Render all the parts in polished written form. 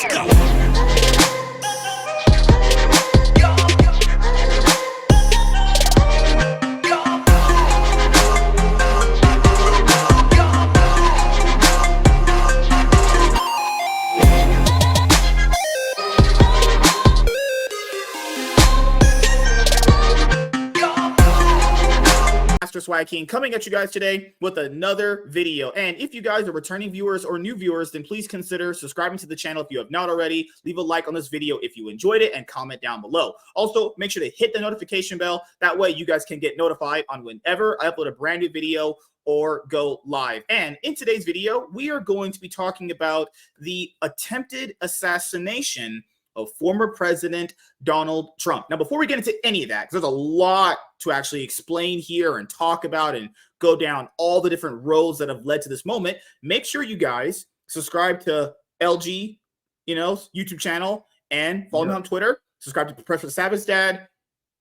Let's go. Swag King coming at you guys today with another video. And if you guys are returning viewers or new viewers, then please consider subscribing to the channel if you have not already. Leave a like on this video if you enjoyed it and comment down below. Also, make sure to hit the notification bell. That way you guys can get notified on whenever I upload a brand new video or go live. And in today's video, we are going to be talking about the attempted assassination of former President Donald Trump. Now, before we get into any of that, because there's a lot to actually explain here and talk about and go down all the different roads that have led to this moment, make sure you guys subscribe to LG, YouTube channel, and follow me on Twitter. Subscribe to Professor Savage Dad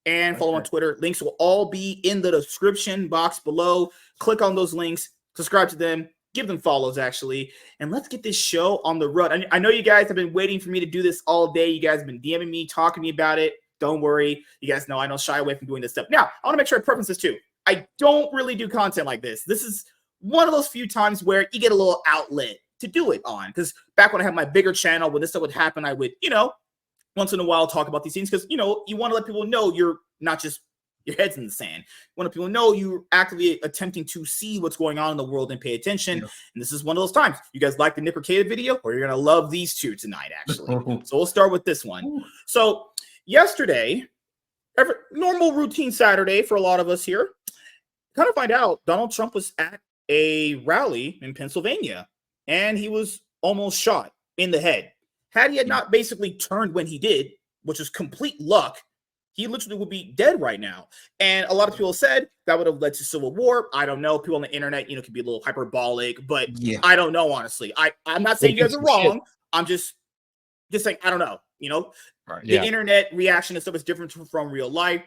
and follow on Twitter. Links will all be in the description box below. Click on those links, subscribe to them, give them follows, actually, and let's get this show on the road. I know you guys have been waiting for me to do this all day. You guys have been DMing me, talking to me about it. Don't worry. You guys know I don't shy away from doing this stuff. Now, I want to make sure I preference this too. I don't really do content like this. This is one of those few times where you get a little outlet to do it on. Because back when I had my bigger channel, when this stuff would happen, I would, once in a while talk about these things. Because, you want to let people know you're not just your head's in the sand. You want people to know you're actively attempting to see what's going on in the world and pay attention. And this is one of those times. You guys like the Nipper Cave video, or you're going to love these two tonight, actually. So we'll start with this one. So yesterday, normal routine Saturday for a lot of us here, kind of find out Donald Trump was at a rally in Pennsylvania, and he was almost shot in the head. Had he had not basically turned when he did, which was complete luck, he literally would be dead right now. And a lot of people said that would have led to civil war. I don't know. People on the internet, could be a little hyperbolic, but I don't know, honestly. I'm not saying you guys are wrong. I'm just saying, I don't know, The internet reaction and stuff is different from real life.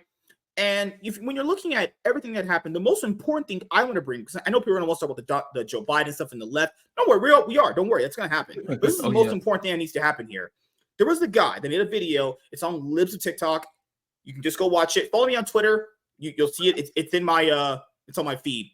And when you're looking at everything that happened, the most important thing I want to bring, because I know people are going to want to talk about the Joe Biden stuff in the left. Don't worry, we are. Don't worry. It's going to happen. But this is the most important thing that needs to happen here. There was the guy that made a video. It's on Libs of TikTok. You can just go watch it. Follow me on Twitter. You'll see it. It's in my it's on my feed.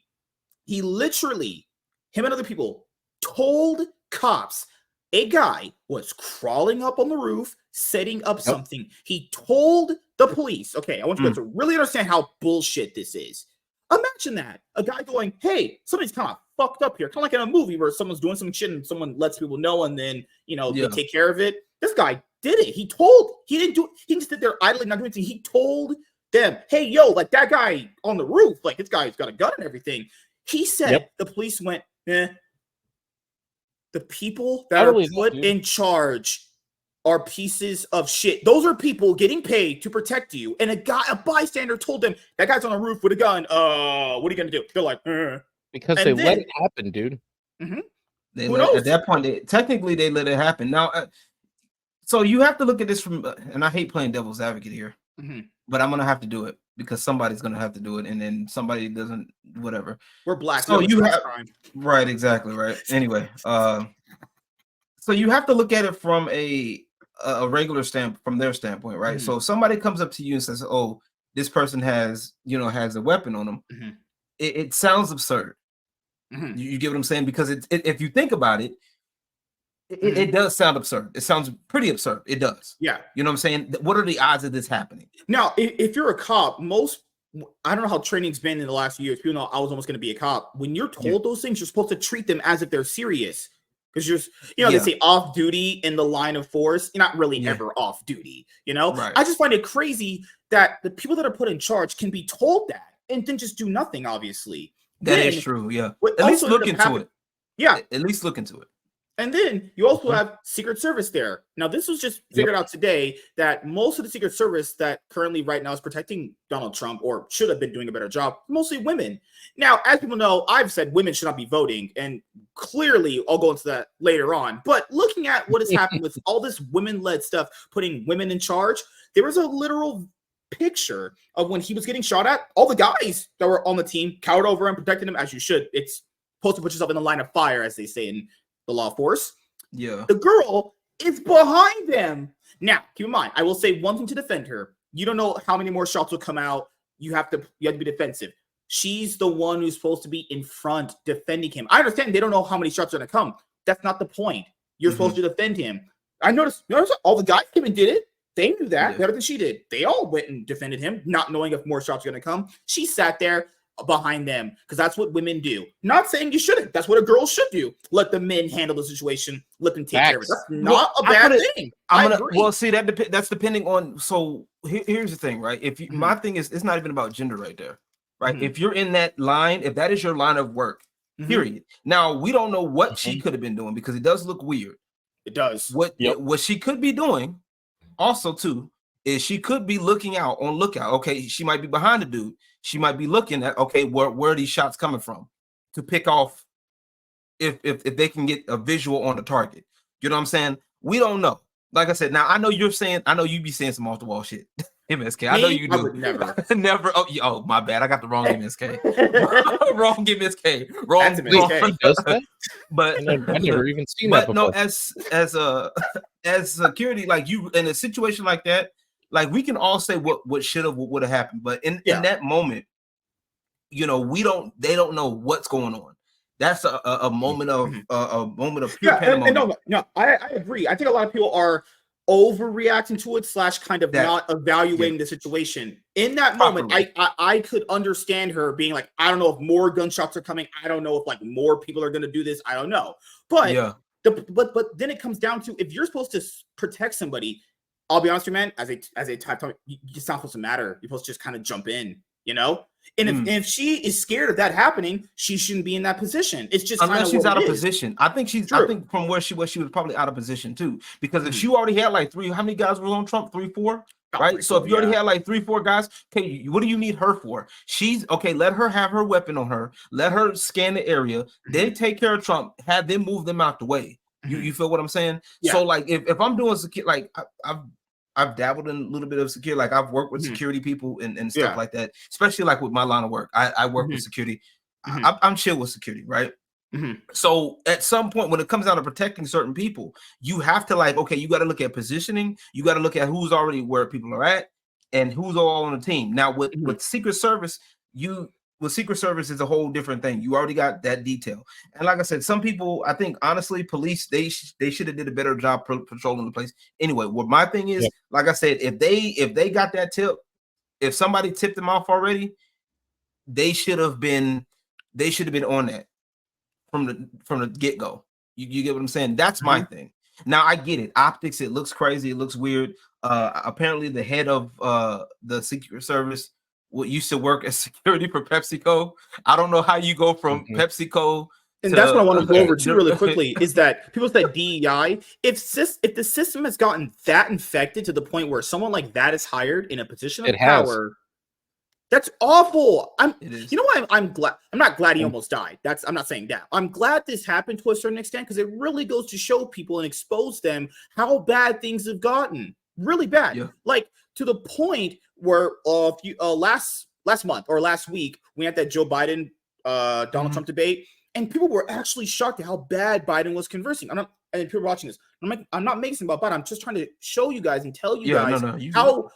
He literally, him and other people, told cops a guy was crawling up on the roof, setting up something. He told the police, okay, I want you guys to really understand how bullshit this is. Imagine that. A guy going, hey, somebody's kind of fucked up here. Kind of like in a movie where someone's doing some shit and someone lets people know and then, they take care of it. This guy did it. He didn't sit there idly not doing anything. He told them, hey, yo, like that guy on the roof, like this guy's got a gun and everything. He said the police went, The people that are put in charge are pieces of shit. Those are people getting paid to protect you. And a bystander told them, that guy's on the roof with a gun. What are you going to do? They're like, Because they let it happen, dude. At that point, technically they let it happen. Now, so you have to look at this from, and I hate playing devil's advocate here, but I'm going to have to do it because somebody's going to have to do it. And then somebody doesn't, whatever. We're black. So you have, right, exactly, right. Anyway, so you have to look at it from a regular from their standpoint, right? So if somebody comes up to you and says, oh, this person has a weapon on them, it sounds absurd. You get what I'm saying? Because if you think about it, it does sound absurd. It sounds pretty absurd. It does. Yeah. You know what I'm saying? What are the odds of this happening? Now, if you're a cop, I don't know how training's been in the last few years. People know I was almost going to be a cop. When you're told those things, you're supposed to treat them as if they're serious. Because they say off duty in the line of force. You're not really ever off duty, Right. I just find it crazy that the people that are put in charge can be told that and then just do nothing, obviously. That is true, yeah. At least look into it. Yeah. At least look into it. And then you also have Secret Service there. Now, this was just figured out today that most of the Secret Service that currently right now is protecting Donald Trump or should have been doing a better job, mostly women. Now, as people know, I've said women should not be voting, and clearly I'll go into that later on. But looking at what has happened with all this women-led stuff, putting women in charge, there was a literal picture of when he was getting shot at. All the guys that were on the team cowered over and protected him, as you should. It's supposed to put yourself in the line of fire, as they say in the law force. Yeah. The girl is behind them. Now, keep in mind, I will say one thing to defend her. You don't know how many more shots will come out. You have to be defensive. She's the one who's supposed to be in front defending him. I understand they don't know how many shots are going to come. That's not the point. You're supposed to defend him. I noticed all the guys came and did it. They knew that better than she did. They all went and defended him, not knowing if more shots are going to come. She sat there behind them because that's what women do. Not saying you shouldn't. That's what a girl should do. Let the men handle the situation. Let them take care of it. That's not a bad thing. Well, see, that's depending on. So here's the thing, right? If you, my thing is, it's not even about gender right there, right? If you're in that line, if that is your line of work, period. Now we don't know what she could have been doing because it does look weird. It does. What she could be doing, also too, is she could be looking out on lookout. Okay, she might be behind the dude. She might be looking at, okay, where are these shots coming from to pick off if they can get a visual on the target. You know what I'm saying? We don't know. Like I said, now I know you be saying some off the wall shit. MSK, I know you do. Never. Never. Oh, my bad. I got the wrong MSK. Wrong MSK. Wrong. MSK. But I never even seen that before. No, as security, like you in a situation like that, like we can all say what should have, what would have happened, but in that moment, you know, they don't know what's going on. That's a moment of pure pandemonium. No, I agree. I think a lot of people are overreacting to it / kind of not evaluating the situation. In that moment, I could understand her being like, I don't know if more gunshots are coming. I don't know if like more people are going to do this. I don't know. But but then it comes down to if you're supposed to protect somebody. I'll be honest with you, man. As a type, it's not supposed to matter. You're supposed to just kind of jump in, you know. And if she is scared of that happening, she shouldn't be in that position. It's just unless she's out of position. I think from where she was probably out of position too. Because if she already had like how many guys were on Trump? 3, 4, right? So if you already had like 3, 4 guys, okay, what do you need her for? She's okay. Let her have her weapon on her. Let her scan the area. Then take care of Trump. Have them move them out the way. You feel what I'm saying? Yeah. So like if I'm doing like I've dabbled in a little bit of security. Like I've worked with security people and stuff like that, especially like with my line of work. I work with security. I'm chill with security, right? So at some point when it comes down to protecting certain people, you have to like, okay, you got to look at positioning. You got to look at who's already where people are at and who's all on the team. Now with Secret Service, Secret Service is a whole different thing. You already got that detail. And like I said, some people, I think, honestly, police, they should have did a better job patrolling the place. Anyway, what my thing is, like I said, if they got that tip, if somebody tipped them off already, they should have been on that from the get-go. You get what I'm saying? That's my thing. Now, I get it. Optics, it looks crazy. It looks weird. Apparently, the head of the Secret Service used to work as security for PepsiCo. I don't know how you go from PepsiCo. And that's what I want to go over too really quickly is that people said DEI. If the system has gotten that infected to the point where someone like that is hired in a position of power, that's awful. You know what? I'm glad. I'm not glad he almost died. I'm not saying that. I'm glad this happened to a certain extent because it really goes to show people and expose them how bad things have gotten. Really bad. Yeah. Like to the point where last month or last week we had that Joe Biden Donald Trump debate, and people were actually shocked at how bad Biden was conversing. And people watching this, I'm not making about Biden. I'm just trying to show you guys and tell you guys how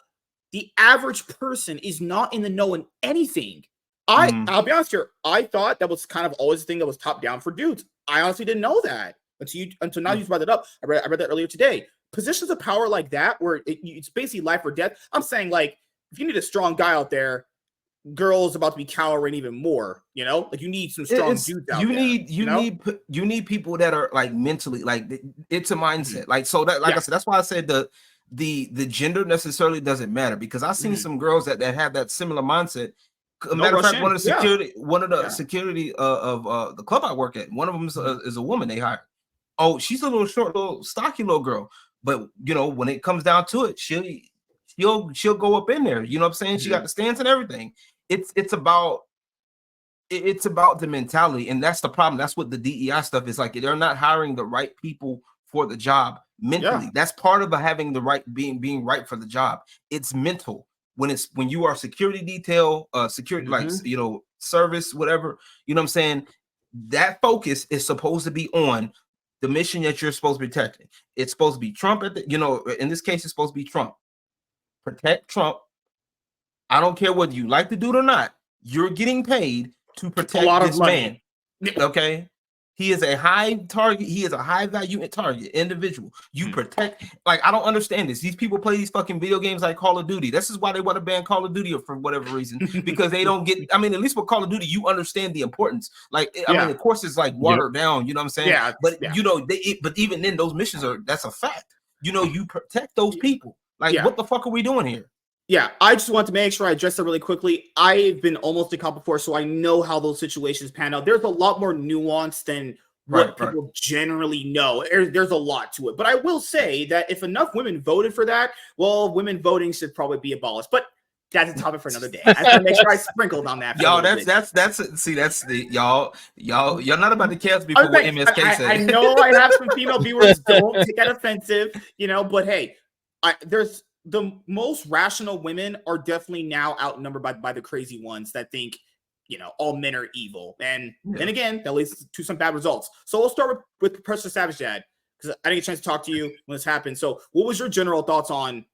the average person is not in the know in anything. I'll be honest here. I thought that was kind of always the thing that was top down for dudes. I honestly didn't know that until now you brought it up. I read that earlier today. Positions of power like that, where it's basically life or death. I'm saying, like, if you need a strong guy out there, girls about to be cowering even more. You know, like you need some strong dudes out there. You need people that are like mentally, like it's a mindset. Like so that, like I said, that's why I said the gender necessarily doesn't matter because I've seen some girls that have that similar mindset. Matter of fact, one of the security of the club I work at, one of them is a woman they hired. Oh, she's a little short, little stocky little girl. But you know, when it comes down to it, she'll go up in there. You know what I'm saying? She got the stance and everything. It's about the mentality, and that's the problem. That's what the DEI stuff is like. They're not hiring the right people for the job mentally. That's part of having the right being right for the job. It's mental. When you are security detail, security like service, whatever. You know what I'm saying? That focus is supposed to be on the mission that you're supposed to be protecting. It's supposed to be Trump in this case, it's supposed to be Trump. Protect Trump. I don't care whether you like the dude or not. You're getting paid to protect this man. Okay. He is a high target. He is a high value target individual. You protect. Like, I don't understand this. These people play these fucking video games like Call of Duty. This is why they want to ban Call of Duty for whatever reason, because they don't get. I mean, at least with Call of Duty, you understand the importance. Like, I mean, of course, it's like watered down. You know what I'm saying? Yeah. But but even then, those missions that's a fact. You protect those people. Like, what the fuck are we doing here? Yeah, I just want to make sure I address that really quickly. I've been almost a cop before, so I know how those situations pan out. There's a lot more nuance than what people generally know. There's a lot to it. But I will say that if enough women voted for that, well, women voting should probably be abolished. But that's a topic for another day. I want to make sure I sprinkled on that. Y'all, that's the y'all not about to cancel me for what MSK said. I know I have some female viewers. Don't take that offensive, but hey, there's the most rational women are definitely now outnumbered by the crazy ones that think, all men are evil. And then again, that leads to some bad results. So we'll start with Professor Savage Dad, because I didn't get a chance to talk to you when this happened. So what was your general thoughts on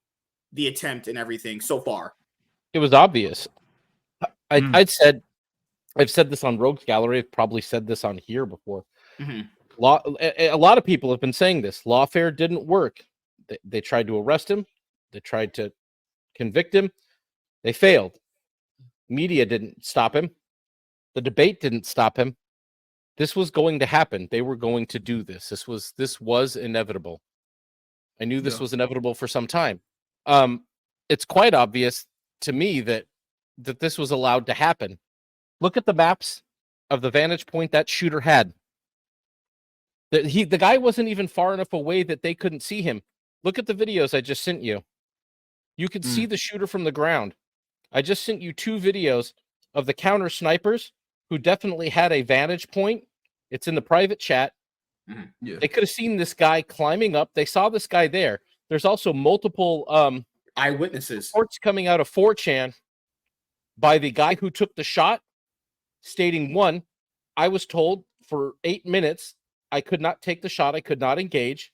the attempt and everything so far? It was obvious. I've said this on Rogues Gallery. I've probably said this on here before. A lot of people have been saying this. Lawfare didn't work. They tried to arrest him. They tried to convict him. They failed. Media didn't stop him. The debate didn't stop him. This was going to happen. They were going to do this. This was inevitable. I knew this was inevitable for some time. It's quite obvious to me that this was allowed to happen. Look at the maps of the vantage point that shooter had. The guy wasn't even far enough away that they couldn't see him. Look at the videos I just sent you. You could see the shooter from the ground. I just sent you 2 videos of the counter snipers who definitely had a vantage point. It's in the private chat. They could have seen this guy climbing up. They saw this guy there. There's also multiple eyewitnesses reports coming out of 4chan by the guy who took the shot, stating, 1, I was told for 8 minutes I could not take the shot. I could not engage.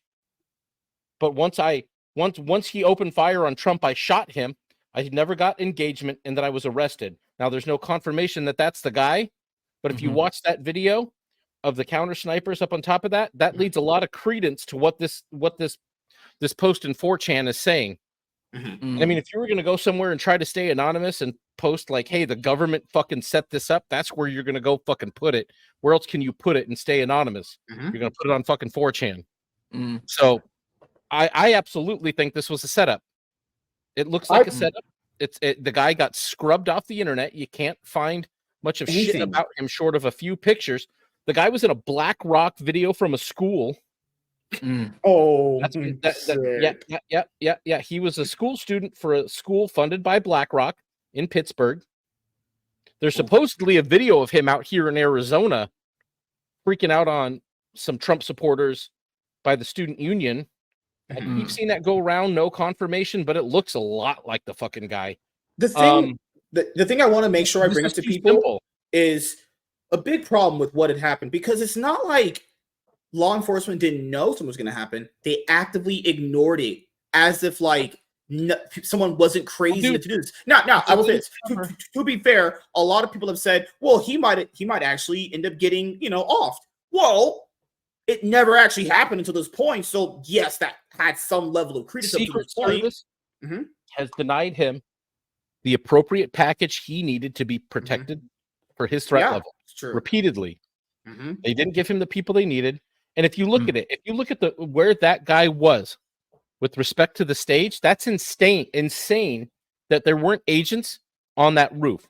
But once he opened fire on Trump, I shot him. I never got engagement, and then I was arrested. Now, there's no confirmation that that's the guy, but if you watch that video of the counter snipers up on top of that, that leads a lot of credence to what this post in 4chan is saying. I mean, if you were going to go somewhere and try to stay anonymous and post like, hey, the government fucking set this up, that's where you're going to go fucking put it. Where else can you put it and stay anonymous? You're going to put it on fucking 4chan. So I absolutely think this was a setup. It looks like a setup. The guy got scrubbed off the internet. You can't find much of shit about him short of a few pictures. The guy was in a Black Rock video from a school. Oh, yeah. He was a school student for a school funded by BlackRock in Pittsburgh. There's supposedly a video of him out here in Arizona freaking out on some Trump supporters by the student union. I keep seeing that go around, no confirmation, but it looks a lot like the fucking guy. The thing, the thing I want to make sure I bring up to people is a big problem with what had happened, because it's not like law enforcement didn't know something was going to happen. They actively ignored it as if like someone wasn't crazy to do this. Now, I will say this. To be fair, a lot of people have said, well, he might actually end up getting, offed. Well, it never actually happened until this point. So yes, that had some level of credence. Secret Service has denied him the appropriate package he needed to be protected for his threat level repeatedly. They didn't give him the people they needed. And if you look at it, if you look at where that guy was with respect to the stage, that's insane that there weren't agents on that roof.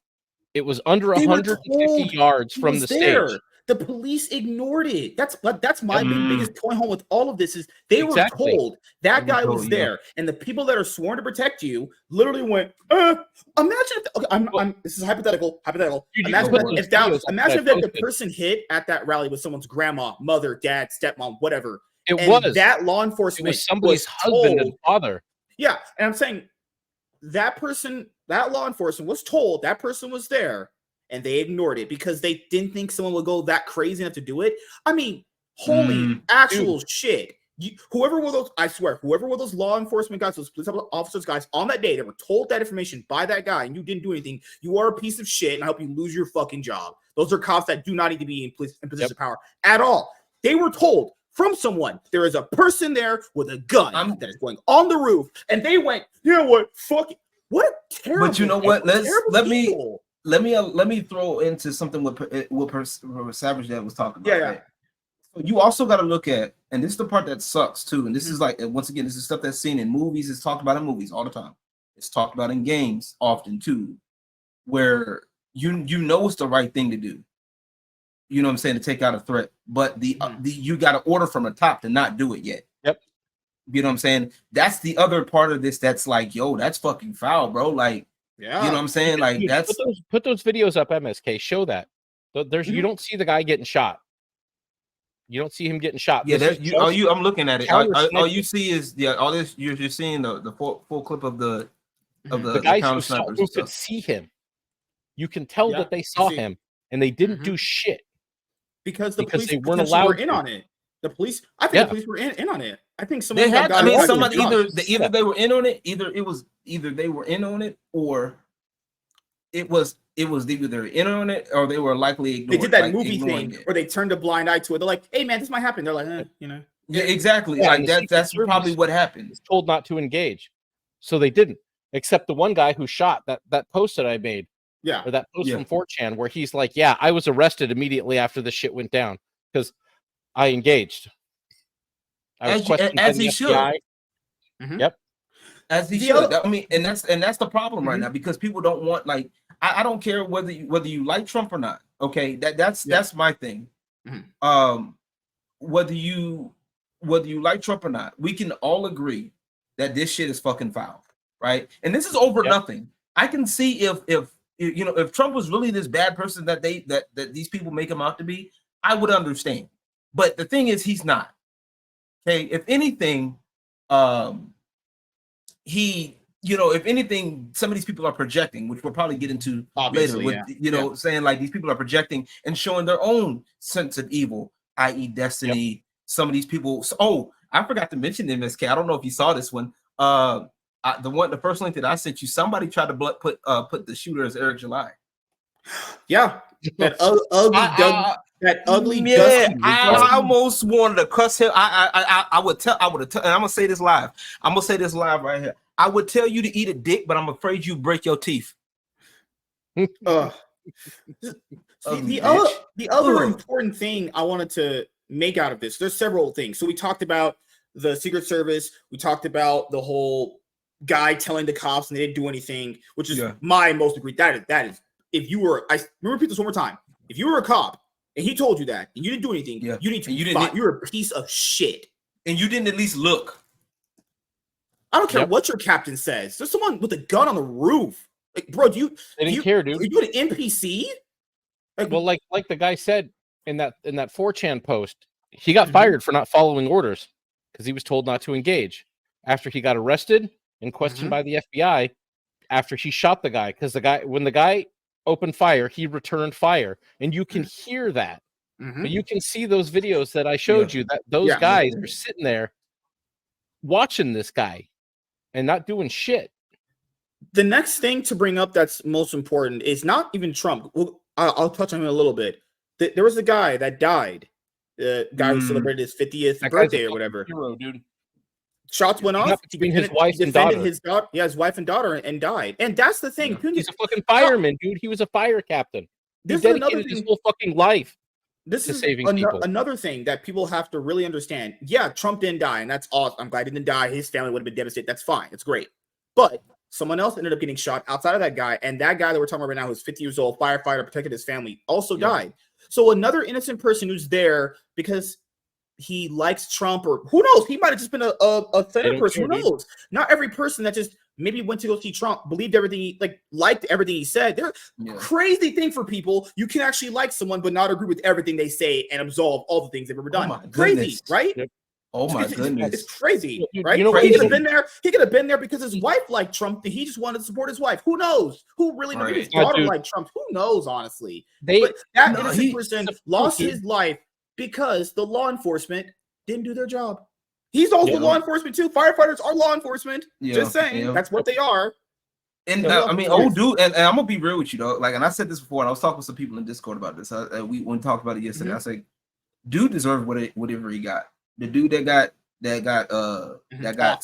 It was under 150 yards from the stage. The police ignored it. That's my biggest point home with all of this is they were told that guy was there, and the people that are sworn to protect you literally went. Imagine if this is hypothetical. Imagine if the person hit at that rally was someone's grandma, mother, dad, stepmom, whatever. That law enforcement was somebody's husband and father. Yeah, and I'm saying that law enforcement was told that person was there. And they ignored it because they didn't think someone would go that crazy enough to do it. I mean, Holy actual shit. Whoever were those, I swear, whoever were those law enforcement guys, those police officers guys on that day that were told that information by that guy and you didn't do anything, you are a piece of shit and I hope you lose your fucking job. Those are cops that do not need to be in position of power at all. They were told from someone, there is a person there with a gun that is going on the roof, and they went, you know what, fuck it. What a terrible. But you know what? Let me throw into something what Savage Dad was talking about. Yeah. So you also got to look at, and this is the part that sucks too. And this is like, once again, this is stuff that's seen in movies. It's talked about in movies all the time. It's talked about in games often too, where you know it's the right thing to do. You know what I'm saying, to take out a threat, but the you got to order from the top to not do it yet. Yep. You know what I'm saying? That's the other part of this. That's like, yo, that's fucking foul, bro. Like, yeah, you know what I'm saying? Like, dude, that's put those videos up, MSK. Show that. There's you don't see the guy getting shot. You don't see him getting shot. Yeah, I'm looking at it. All you see is all this. You're seeing the full clip of the guys who could see him. You can tell that they saw him and they didn't do shit. Because the police they weren't allowed were in on it. The police, I think the police were in on it. I think somebody either they were in on it, either they were in on it, or it was either in on it or they were likely ignored. They did that movie thing where they turned a blind eye to it. They're like, "Hey man, this might happen." They're like, you know. Yeah, exactly. Yeah, like that's probably what happened. Was told not to engage, so they didn't. Except the one guy who shot that post that I made. Yeah. Or that post from 4chan where he's like, yeah, I was arrested immediately after this shit went down because I engaged. I was questioned as he should. Yep. As he should. I mean, and that's the problem right now, because people don't want, like, I don't care whether you like Trump or not. Okay, that's my thing. Whether you like Trump or not, we can all agree that this shit is fucking foul, right? And this is over nothing. I can see if Trump was really this bad person that these people make him out to be, I would understand. But the thing is, he's not. Okay, if anything, if anything, some of these people are projecting, which we'll probably get into later. With saying like these people are projecting and showing their own sense of evil, i.e., destiny. Yep. Some of these people. Oh, I forgot to mention MSK. I don't know if you saw this one. The first link that I sent you, somebody tried to put the shooter as Eric July. Yeah, that ugly. Yeah, I almost wanted to cuss him. I would have, and I'm gonna say this live. I'm gonna say this live right here. I would tell you to eat a dick, but I'm afraid you break your teeth. The other important thing I wanted to make out of this, there's several things. So we talked about the Secret Service. We talked about the whole guy telling the cops and they didn't do anything, which is my most agreed. That is, if you were, I remember, repeat this one more time. If you were a cop and he told you that and you didn't do anything, you need to you're a piece of shit. And you didn't at least look. I don't care what your captain says. There's someone with a gun on the roof. Like, bro, they didn't care, dude. Are you an NPC? Like the guy said in that 4chan post, he got fired for not following orders because he was told not to engage. After he got arrested and questioned by the FBI, after he shot the guy, because when the guy opened fire, he returned fire, and you can hear that. But you can see those videos that I showed you, that those guys are sitting there watching this guy and not doing shit. The next thing to bring up that's most important is not even Trump. Well, I'll touch on him a little bit. There was a guy that died. The guy who celebrated his 50th birthday or whatever. Hero, dude. Shots went off between his wife and daughter. His wife and daughter, and died. And that's the thing. He's a fucking fireman, dude. He was a fire captain. He dedicated his whole fucking life to saving people. Another thing that people have to really understand. Yeah, Trump didn't die, and that's awesome. I'm glad he didn't die. His family would have been devastated. That's fine. It's great. But someone else ended up getting shot outside of that guy, and that guy that we're talking about right now, who's 50 years old, firefighter, protected his family, also died. So another innocent person who's there because he likes Trump, or who knows, he might have just been a Senate person. Who knows? Not every person that just maybe went to go see Trump believed everything he liked everything he said. They're crazy thing for people. You can actually like someone but not agree with everything they say and absolve all the things they've ever done. Crazy, right? Yep. Oh my goodness, it's crazy, right? You know, he could have been there. He could have been there because his wife liked Trump. He just wanted to support his wife. Who knows? Who really knows? Maybe his daughter liked Trump. Who knows? Honestly, but that innocent person lost his life because the law enforcement didn't do their job. He's also law enforcement too. Firefighters are law enforcement. Just saying, that's what they are. And I mean, old dude, and I'm gonna be real with you though. Like, and I said this before, and I was talking with some people in Discord about this. We talked about it yesterday. I said, dude deserved whatever he got. The dude that got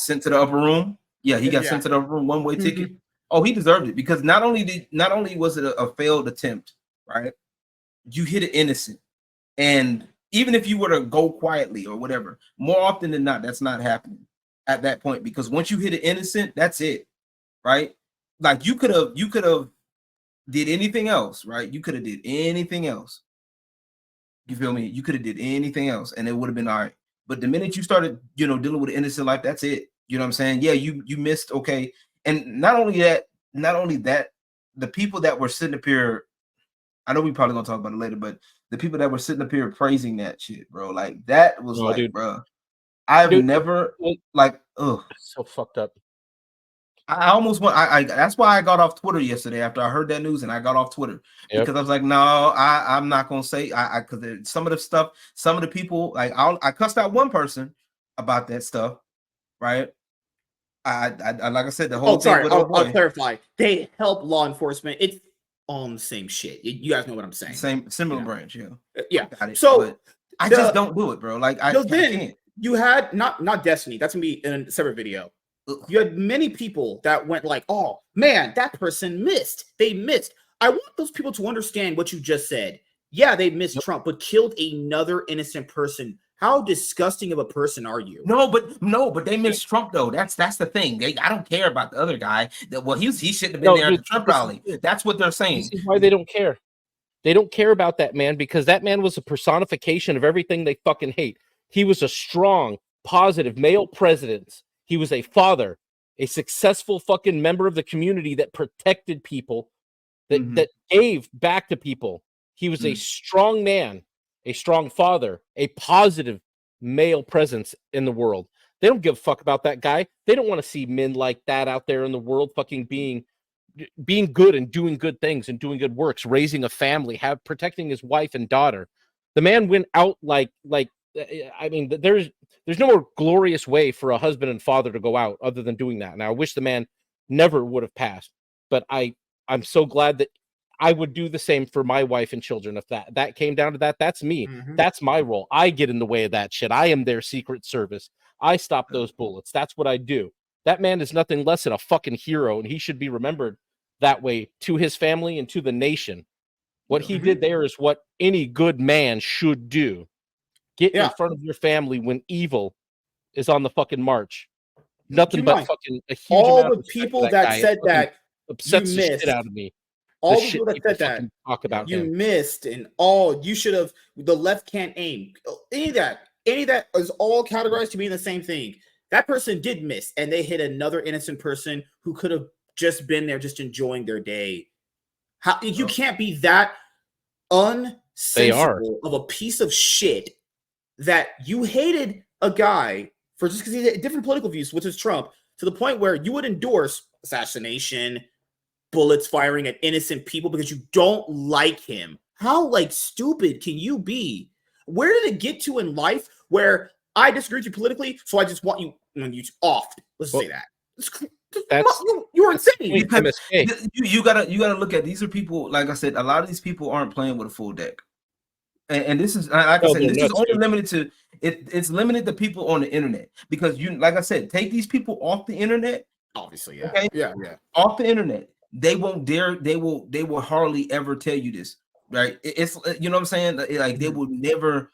sent to the upper room. Yeah, he got sent to the upper room, one-way ticket. Oh, he deserved it because not only was it a failed attempt, right? You hit an innocent, and even if you were to go quietly or whatever, more often than not, that's not happening at that point because once you hit an innocent, that's it, right? Like you could have did anything else, right? You could have did anything else. You feel me? You could have did anything else, and it would have been all right. But the minute you started, dealing with an innocent life, that's it. You know what I'm saying? Yeah, you missed. Okay, and not only that, the people that were sitting up here, I know we probably gonna talk about it later, but the people that were sitting up here praising that shit, bro, like that was dude. Bro, I've never so fucked up. I almost want. I that's why I got off Twitter yesterday after I heard that news, and I got off Twitter because I was like, no, I'm not gonna say because some of the stuff, some of the people, like I cussed out one person about that stuff, right? I like I said, the whole thing. I'll clarify. They help law enforcement. It's on the same shit. You guys know what I'm saying. Similar branch, yeah. So I just don't do it, bro. Like I can't. You had not Destiny. That's gonna be in a separate video. You had many people that went like, oh man, that person missed. They missed. I want those people to understand what you just said. Yeah, they missed Trump, but killed another innocent person. How disgusting of a person are you? No, but they missed Trump though. That's the thing. I don't care about the other guy. He shouldn't have been there at the Trump rally. That's what they're saying. This is why they don't care. They don't care about that man because that man was a personification of everything they fucking hate. He was a strong, positive male president. He was a father, a successful fucking member of the community that protected people, that gave back to people. He was a strong man, a strong father, a positive male presence in the world. They don't give a fuck about that guy. They don't want to see men like that out there in the world fucking being good and doing good things and doing good works, raising a family, protecting his wife and daughter. The man went out like I mean, there's no more glorious way for a husband and father to go out other than doing that. Now, I wish the man never would have passed, but I'm so glad that I would do the same for my wife and children. If that came down to that, that's me. That's my role. I get in the way of that shit. I am their secret service. I stop those bullets. That's what I do. That man is nothing less than a fucking hero, and he should be remembered that way to his family and to the nation. What he did there is what any good man should do. Get in front of your family when evil is on the fucking march. Nothing but fucking a huge all amount the of people that said that upsets the shit out of me. All the people that said that talk about you missed and all you should have. The left can't aim. Any of that is all categorized to be the same thing. That person did miss, and they hit another innocent person who could have just been there, just enjoying their day. How you can't be that unsensible of a piece of shit that you hated a guy for just because he had different political views, which is Trump, to the point where you would endorse assassination, bullets firing at innocent people because you don't like him. How stupid can you be? Where did it get to in life where I disagree with you politically, so I just want you off? Let's say that. You're insane. You gotta look at these are people. Like I said, a lot of these people aren't playing with a full deck. And this is like I said, this is only limited to it's limited to people on the internet because like I said, take these people off the internet. Obviously, yeah. Okay? Yeah. Off the internet. They won't dare, they will hardly ever tell you this, right? It's you know what I'm saying? Like they would never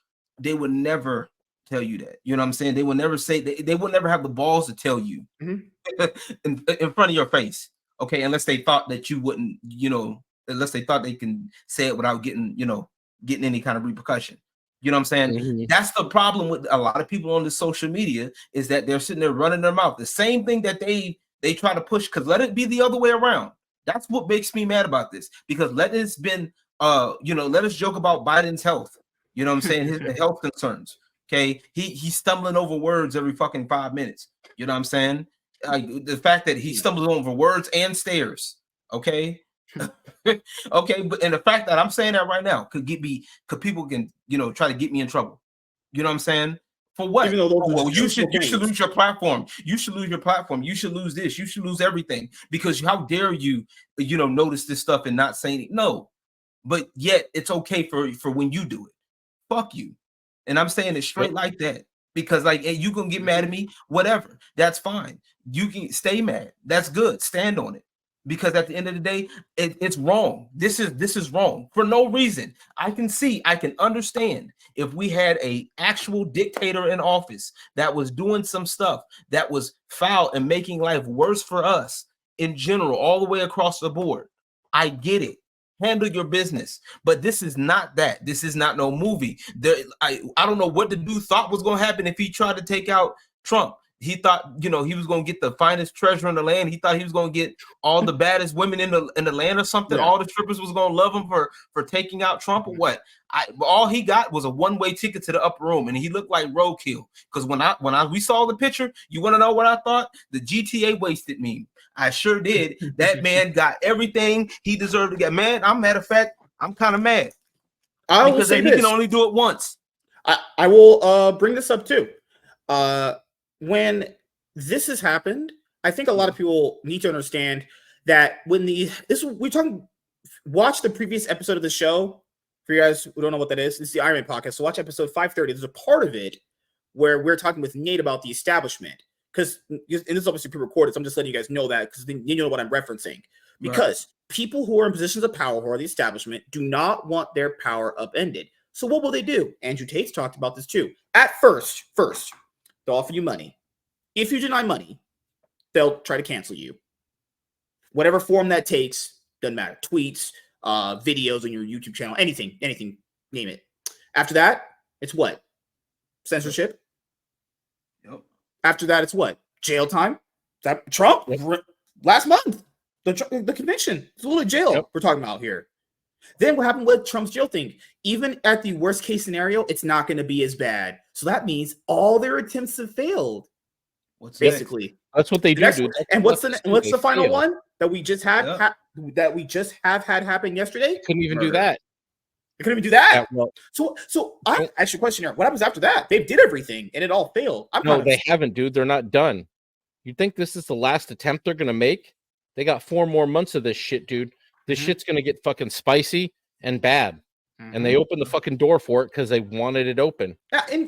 tell you that. You know what I'm saying? They will never say they will never have the balls to tell you in front of your face. Okay, unless they thought that you wouldn't, unless they thought they can say it without getting any kind of repercussion. You know what I'm saying? That's the problem with a lot of people on the social media is that they're sitting there running their mouth. The same thing that they try to push, because let it be the other way around. That's what makes me mad about this. Because let us joke about Biden's health. You know what I'm saying? His health concerns. Okay. He's stumbling over words every fucking 5 minutes. You know what I'm saying? The fact that he stumbles over words and stairs. Okay. Okay, but and the fact that I'm saying that right now could people can try to get me in trouble. You know what I'm saying? For what? Even though those Well, you should things. lose your platform. You should lose your platform. You should lose this. You should lose everything because how dare you notice this stuff and not saying it? No, but yet it's okay for when you do it. Fuck you. And I'm saying it straight like that because like hey, you can get mad at me, whatever. That's fine. You can stay mad. That's good. Stand on it. Because at the end of the day, it's wrong. This is wrong for no reason. I can understand if we had a actual dictator in office that was doing some stuff that was foul and making life worse for us in general, all the way across the board. I get it. Handle your business, but this is not that. This is not no movie. I don't know what the dude thought was going to happen if he tried to take out Trump. He thought, he was going to get the finest treasure in the land. He thought he was going to get all the baddest women in the land or something. Yeah. All the strippers was going to love him for taking out Trump or what? All he got was a one-way ticket to the upper room, and he looked like roadkill. Because when we saw the picture, you want to know what I thought? The GTA wasted meme. I sure did. That man got everything he deserved to get. Man, matter of fact, I'm kind of mad. Because he can only do it once. I will bring this up too. When this has happened, I think a lot of people need to understand that when watch the previous episode of the show. For you guys who don't know what that is, it's the Iron Man podcast. So watch episode 530. There's a part of it where we're talking with Nate about the establishment. Because, and this is obviously pre-recorded, so I'm just letting you guys know that because you know what I'm referencing. Because people who are in positions of power, who are the establishment, do not want their power upended. So what will they do? Andrew Tate's talked about this too. At first, they'll offer you money. If you deny money, they'll try to cancel you. Whatever form that takes, doesn't matter. Tweets, videos on your YouTube channel, anything, name it. After that, it's what? Censorship. Yep. After that, it's what? Jail time. Is that Trump? Yep. Last month, the conviction. It's a little jail we're talking about here. Then what happened with Trump's jail thing? Even at the worst case scenario, it's not going to be as bad. So that means all their attempts have failed. Basically, that's what they do. Dude. And what's the final one that we just had that we just have had happen yesterday? Couldn't even do that. They couldn't even do that. Yeah, well, so I ask you a question here. What happens after that? They did everything and it all failed. They haven't, dude. They're not done. You think this is the last attempt they're gonna make? They got 4 more months of this shit, dude. This shit's gonna get fucking spicy and bad. And they opened the fucking door for it because they wanted it open. I do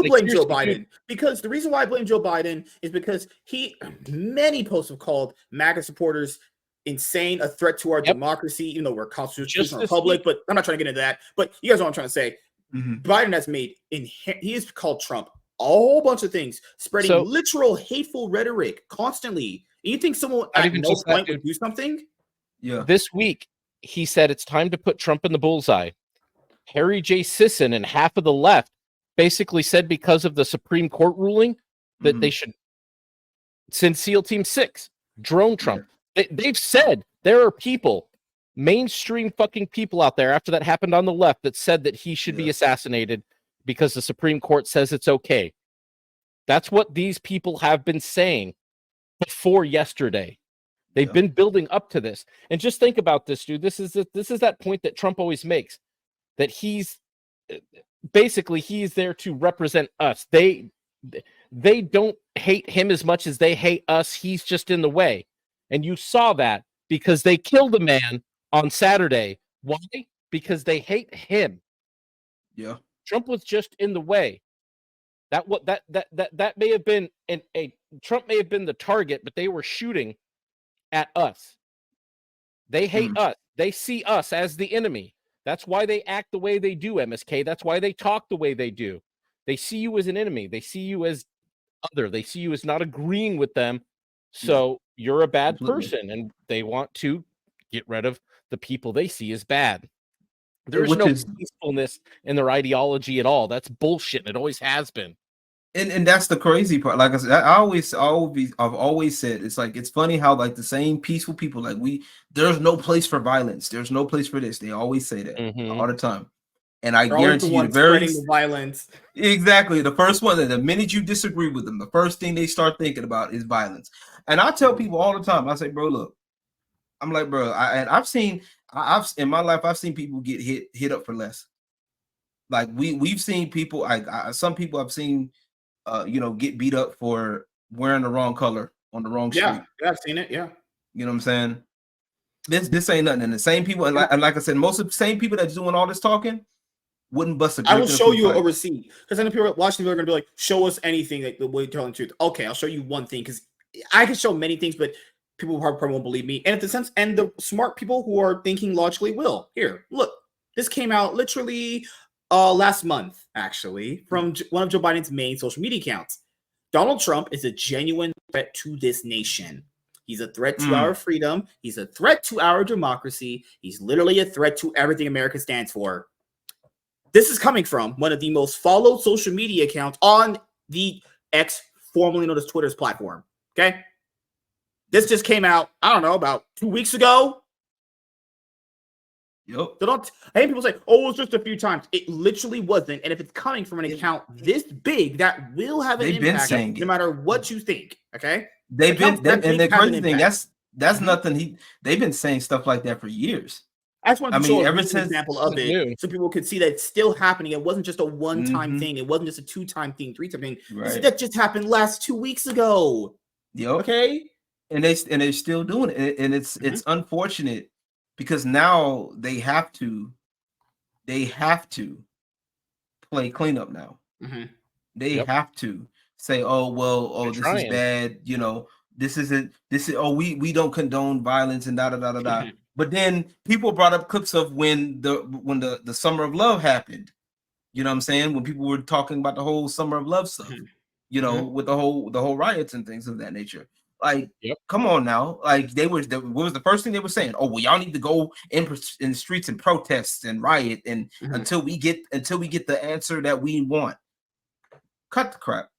blame Joe Biden because the reason why I blame Joe Biden is because many posts have called MAGA supporters insane, a threat to our democracy, even though we're a constitutional republic. But I'm not trying to get into that. But you guys know what I'm trying to say. Biden has he has called Trump a whole bunch of things, spreading literal hateful rhetoric constantly. And you think someone at no point would do something? Yeah. This week, he said it's time to put Trump in the bullseye. Harry J. Sisson and half of the left basically said because of the Supreme Court ruling that they should send SEAL Team 6, drone Trump. They've said there are people, mainstream fucking people out there after that happened on the left that said that he should be assassinated because the Supreme Court says it's okay. That's what these people have been saying before yesterday. They've been building up to this. And just think about this, dude. This is that point that Trump always makes, that he's there to represent us. They don't hate him as much as they hate us. He's just in the way. And you saw that because they killed a man on Saturday. Why? Because they hate him. Yeah. Trump was just in the way. That may have been Trump may have been the target, but they were shooting at us. They hate us. They see us as the enemy. That's why they act the way they do, MSK. That's why they talk the way they do. They see you as an enemy. They see you as other. They see you as not agreeing with them. So you're a bad person, and they want to get rid of the people they see as bad. There's no peacefulness in their ideology at all. That's bullshit, and it always has been. And that's the crazy part. Like I said, I've always said it's like it's funny how like the same peaceful people there's no place for violence. There's no place for this. They always say that all the time. And I guarantee you, the violence. Exactly. The first one, the minute you disagree with them, the first thing they start thinking about is violence. And I tell people all the time, I say, bro, look, I'm like, bro, I've seen in my life, I've seen people get hit up for less. Like we've seen people, some people I've seen, get beat up for wearing the wrong color on the wrong street. Yeah, I've seen it. Yeah, you know what I'm saying. This ain't nothing. And the same people, and like I said, most of the same people that's doing all this talking wouldn't bust a grape. I will show you a receipt, because then people watching are going to be like, show us anything that the way you're telling the truth. Okay, I'll show you one thing, because I can show many things, but people probably won't believe me. And at the sense, and the smart people who are thinking logically will. Here, look, this came out literally last month, actually, from one of Joe Biden's main social media accounts. Donald Trump is a genuine threat to this nation. He's a threat to our freedom. He's a threat to our democracy. He's literally a threat to everything America stands for. This is coming from one of the most followed social media accounts on the X, formerly known as Twitter's platform. Okay? This just came out, I don't know, about 2 weeks ago. Yep. So I hate people say, oh, it's just a few times. It literally wasn't. And if it's coming from an account this big, that will have an impact no matter what you think. Okay? And the crazy thing, that's nothing. They've been saying stuff like that for years. I just want to show an example of it so people could see that it's still happening. It wasn't just a one-time thing. It wasn't just a two-time thing, three-time thing. Right. So that just happened last 2 weeks ago. Yep. Okay. And they're still doing it, and it's unfortunate because now they have to play cleanup now. They have to say, this is bad. This is we don't condone violence and da da da da da. But then people brought up clips of when the Summer of Love happened. You know what I'm saying? When people were talking about the whole Summer of Love stuff, with the whole riots and things of that nature. Like, come on now. Like what was the first thing they were saying? Oh, well, y'all need to go in the streets and protest and riot and until we get the answer that we want. Cut the crap.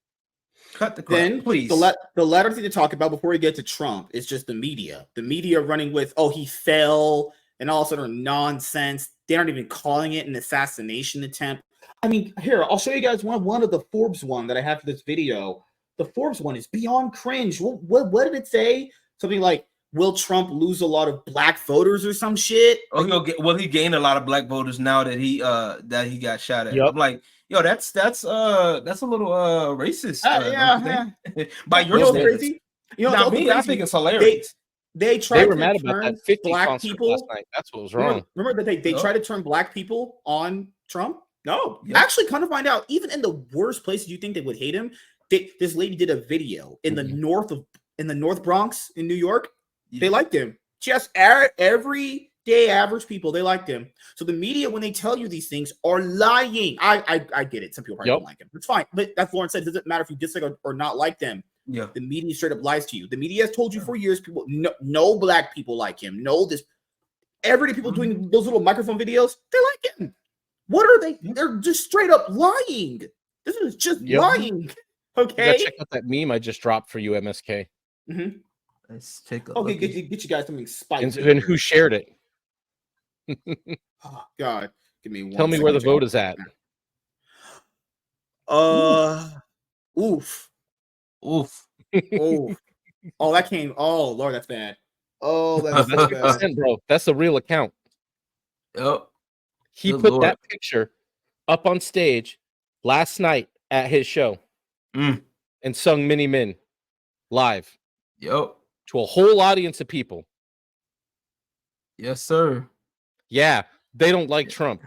Then, please. The latter thing to talk about before we get to Trump is just the media. The media running with, he fell and all sort of nonsense. They aren't even calling it an assassination attempt. I mean, here, I'll show you guys one of the Forbes one that I have for this video. The Forbes one is beyond cringe. What did it say? Something like, will Trump lose a lot of black voters or some shit? He gained a lot of black voters now that he got shot at. I'm like, yo, that's a little racist. By your standards. Crazy? Not me. I think it's hilarious. They were mad about that 50 black people last night. That's what was wrong. Remember that they tried to turn black people on Trump? No. Actually, kind of find out, even in the worst places you think they would hate him, this lady did a video in the North Bronx in New York. They liked him. Just everyday average people, they liked him. So the media, when they tell you these things, are lying. I get it. Some people probably don't like him. It's fine. But as Lauren said, it doesn't matter if you dislike or not like them. Yeah. The media straight up lies to you. The media has told you for years, people, no black people like him. No, this everyday people doing those little microphone videos, they like him. What are they? They're just straight up lying. This is just lying. Okay. Check out that meme I just dropped for you, MSK. Let's take a look. Get you guys something spicy. And who shared it? Oh God, give me one. Tell me where the vote is at. Oof. Oh, that came. Oh Lord, that's bad. Oh, that's bad, bro. That's a real account. Yep. He put that picture up on stage last night at his show and sung Mini Min live. Yep. To a whole audience of people. Yes, sir. Yeah, they don't like Trump.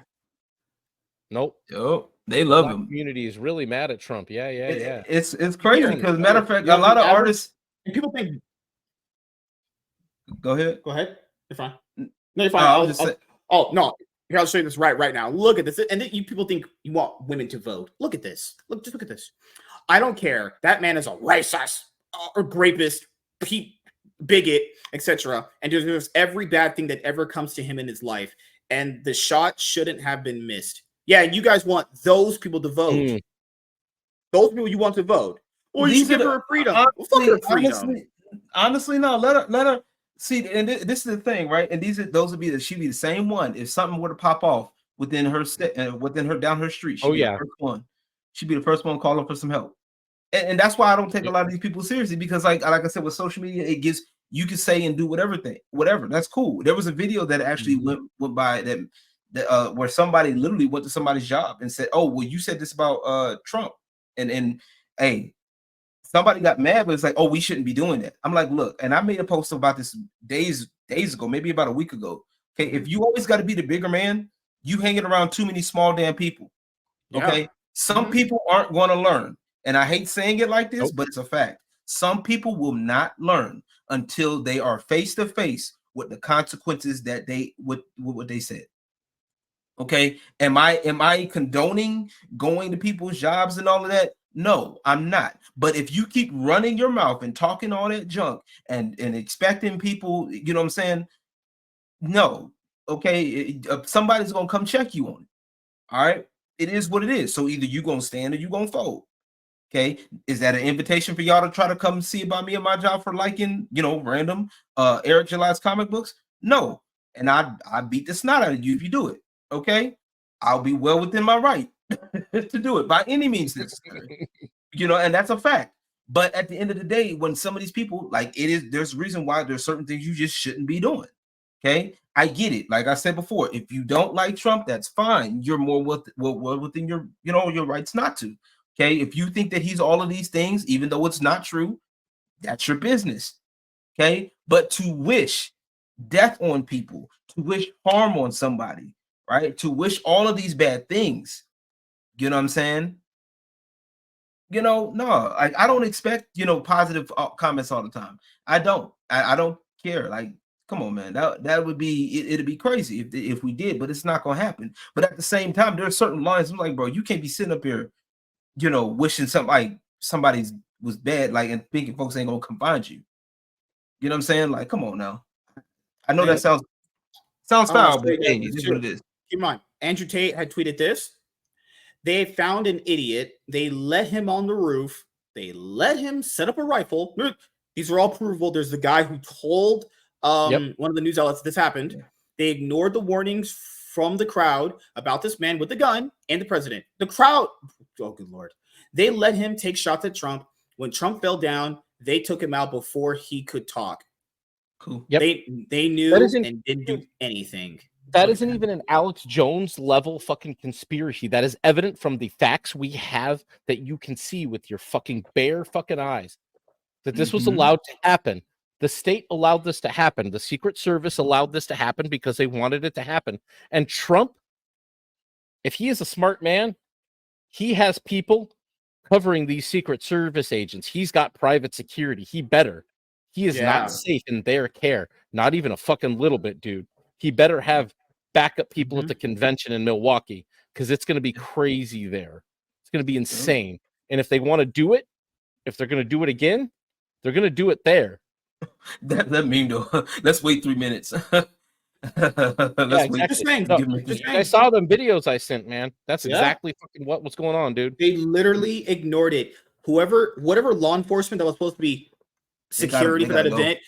Nope. Yep. They love him. The community is really mad at Trump. Yeah. It's crazy because, matter of fact, a lot of artists. People think. Go ahead. You're fine. No, you're fine. No. Here, I'll show you this right now. Look at this. And then you people think you want women to vote. Look at this. Just look at this. I don't care. That man is a racist or rapist, bigot, etc. And there's every bad thing that ever comes to him in his life. And the shot shouldn't have been missed. Yeah, and you guys want those people to vote. Those people you want to vote. Or you give her freedom. Honestly, no. Let her see. And this is the thing, right? And she'd be the same one. If something were to pop off within her down her street, she'd be the first one. She'd be the first one calling for some help. And that's why I don't take a lot of these people seriously, because like I said, with social media, it gives You can say and do whatever. That's cool. There was a video that actually went by that where somebody literally went to somebody's job and said, "Oh, well, you said this about Trump," and hey, somebody got mad, but it's like, "Oh, we shouldn't be doing that." I'm like, look, and I made a post about this days ago, maybe about a week ago. Okay, if you always got to be the bigger man, you hanging around too many small damn people. Okay, some people aren't going to learn, and I hate saying it like this, but it's a fact. Some people will not learn until they are face to face with the consequences that they what they said. Okay, am I condoning going to people's jobs and all of that? No, I'm not. But if you keep running your mouth and talking all that junk and expecting people, you know what I'm saying? No, okay, somebody's gonna come check you on it. All right, it is what it is. So either you gonna stand or you gonna fold. Okay, is that an invitation for y'all to try to come see about me and my job for liking, random Eric July's comic books? No, and I beat the snot out of you if you do it. Okay, I'll be well within my right to do it by any means necessary. And that's a fact. But at the end of the day, when some of these people, like there's a reason why there's certain things you just shouldn't be doing. Okay, I get it. Like I said before, if you don't like Trump, that's fine. You're more well within your your rights not to. Okay, if you think that he's all of these things, even though it's not true, that's your business. Okay, but to wish death on people, to wish harm on somebody, right? To wish all of these bad things, you know what I'm saying? No, I don't expect positive comments all the time. I don't. I don't care. Like, come on, man. That would be it'd be crazy if we did, but it's not gonna happen. But at the same time, there are certain lines. I'm like, bro, you can't be sitting up here, wishing somebody's was bad, like, and thinking folks ain't gonna come find you. You know what I'm saying? Like, come on now. I know that sounds foul, but hey, it is what it is. Keep in mind, Andrew Tate had tweeted this. They found an idiot. They let him on the roof. They let him set up a rifle. These are all provable. There's the guy who told one of the news outlets this happened. Yeah. They ignored the warnings from the crowd about this man with the gun and the president. The crowd, oh, good Lord. They let him take shots at Trump. When Trump fell down, they took him out before he could talk. Cool. Yep. They knew and didn't do anything. That isn't even an Alex Jones level fucking conspiracy. That is evident from the facts we have that you can see with your fucking bare fucking eyes. That this was allowed to happen. The state allowed this to happen. The Secret Service allowed this to happen because they wanted it to happen. And Trump, if he is a smart man, he has people covering these Secret Service agents. He's got private security. He better. He is not safe in their care. Not even a fucking little bit, dude. He better have backup people at the convention in Milwaukee because it's going to be crazy there. It's going to be insane. And if they want to do it, if they're going to do it again, they're going to do it there. That meme though. Let's wait 3 minutes. I saw them videos I sent, man. That's exactly fucking what's going on, dude. They literally ignored it. Whatever law enforcement that was supposed to be security for that event,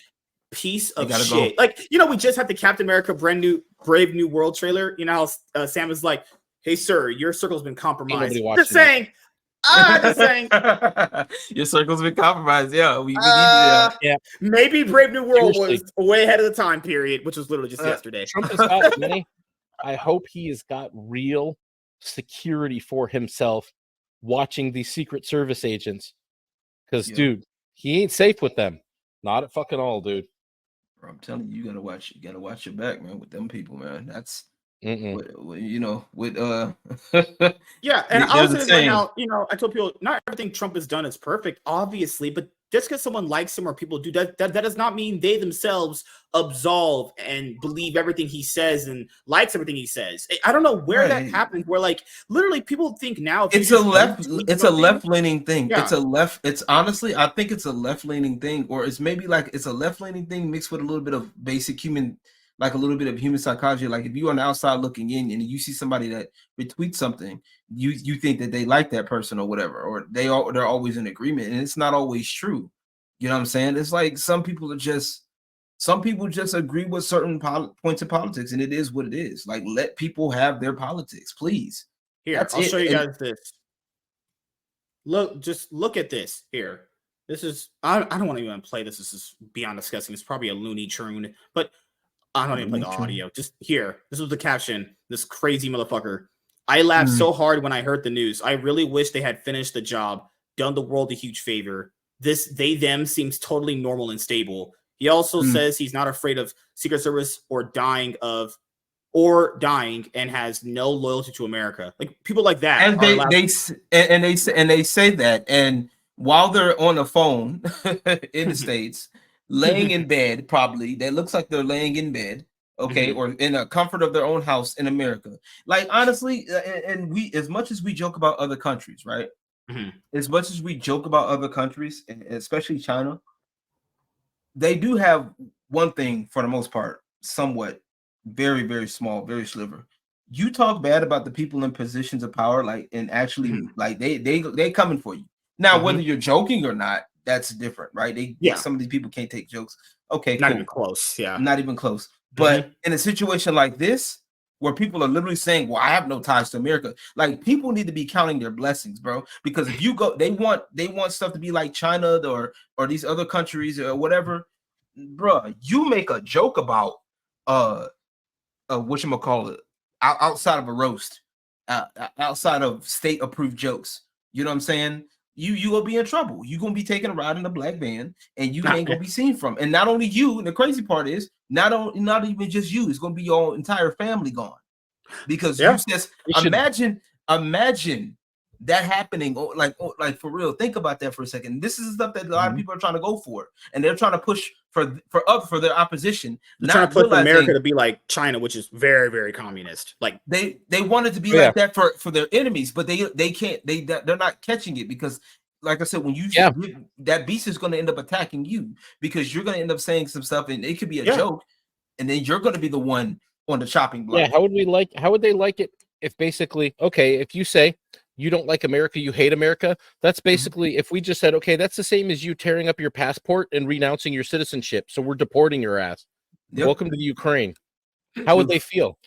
piece of shit. Like, we just had the Captain America Brave New World trailer. You know how Sam is like, "Hey, sir, your circle's been compromised." Just saying. Just saying. Your circle's been compromised. Yeah, we need to. Maybe Brave New World was way ahead of the time period, which was literally just yesterday. Trump has got many. I hope he has got real security for himself watching these Secret Service agents. Because, dude, he ain't safe with them. Not at fucking all, dude. Bro, I'm telling you, you gotta watch your back, man, with them people, man. That's yeah, and I'll say right now, I told people not everything Trump has done is perfect, obviously, but just because someone likes him or people do that does not mean they themselves absolve and believe everything he says and likes everything he says. I don't know where that happens, where like literally people think now it's a left-leaning thing. Yeah. It's honestly, I think it's a left-leaning thing, or it's maybe like it's a left-leaning thing mixed with a little bit of basic human, like a little bit of human psychology. Like if you're on the outside looking in and you see somebody that retweets something, you think that they like that person or whatever, or they're always in agreement, and it's not always true. You know what I'm saying? It's like some people just agree with certain points of politics, and it is what it is. Like, let people have their politics, please. Here, I'll show you guys this. Look at this here. This is I don't want to even play this. This is beyond disgusting. It's probably a Looney Tune, but I don't even play the audio. Just here. This was the caption. This crazy motherfucker. I laughed so hard when I heard the news. I really wish they had finished the job, done the world a huge favor. This they them seems totally normal and stable. He also says he's not afraid of Secret Service or dying and has no loyalty to America. Like people like that. And they say that, and while they're on the phone in the States, laying in bed, probably that looks like they're laying in bed, okay, or in the comfort of their own house in America. Like honestly, and we, as much as we joke about other countries, right? As much as we joke about other countries, especially China, they do have one thing for the most part, somewhat, very, very small, very sliver. You talk bad about the people in positions of power, like, and actually, like they coming for you. Now, whether you're joking or not, that's different, right? Some of these people can't take jokes. Okay, not cool. even close. Yeah, not even close. But in a situation like this, where people are literally saying, "Well, I have no ties to America," like people need to be counting their blessings, bro. Because if you go, they want stuff to be like China or these other countries or whatever, bro. You make a joke about whatchamacallit, outside of a roast, outside of state approved jokes. You know what I'm saying? You will be in trouble. You're gonna be taking a ride in a black van, and you ain't gonna be seen from. And not only you, and the crazy part is not even just you. It's gonna be your entire family gone, because you just imagine that happening. Like for real. Think about that for a second. This is stuff that a lot of people are trying to go for, and they're trying to push for their opposition. They're trying to push America to be like China, which is very, very communist. Like they wanted to be like that for their enemies, but they can't. They're not catching it, because, like I said, when you that beast is going to end up attacking you, because you're going to end up saying some stuff, and it could be a joke, and then you're going to be the one on the chopping block. Yeah, how would they like it if basically, okay, if you say you don't like America, you hate America, that's basically, if we just said, okay, that's the same as you tearing up your passport and renouncing your citizenship, so we're deporting your ass. Welcome to the Ukraine. How would they feel?